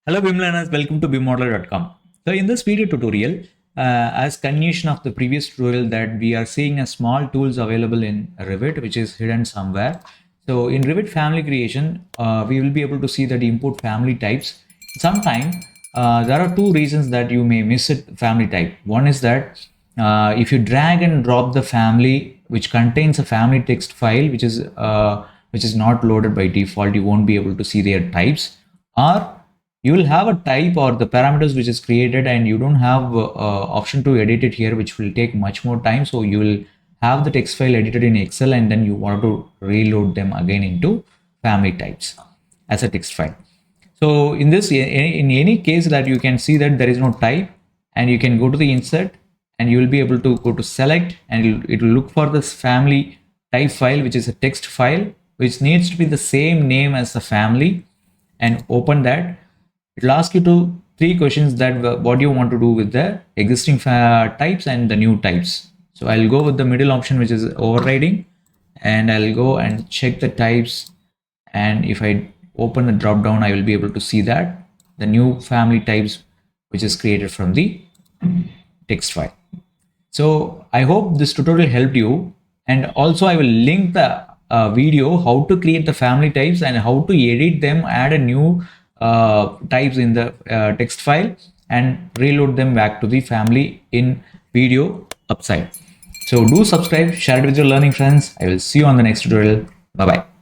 Hello BIM learners, welcome to bimmodeler.com. So in this video tutorial, as continuation of the previous tutorial, that we are seeing a small tools available in Revit which is hidden somewhere. So in Revit family creation, we will be able to see that input family types. Sometimes there are two reasons that you may miss it family type. One is that if you drag and drop the family which contains a family text file which is not loaded by default, you won't be able to see their types, or you will have a type or the parameters which is created and you don't have option to edit it here, which will take much more time. So you will have the text file edited in Excel and then you want to reload them again into family types as a text file. So in this, in any case that you can see that there is no type, and you can go to the insert and you will be able to go to select, and it will look for this family type file, which is a text file, which needs to be the same name as the family, and open that. It will ask you to three questions that what you want to do with the existing types and the new types. So I'll go with the middle option, which is overriding, and I'll go and check the types. And if I open the drop down, I will be able to see that the new family types, which is created from the text file. So I hope this tutorial helped you, and also I will link the video how to create the family types and how to edit them, add a new types in the text file and reload them back to the family in video upside. So do subscribe, share it with your learning friends. I will see you on the next tutorial. Bye bye.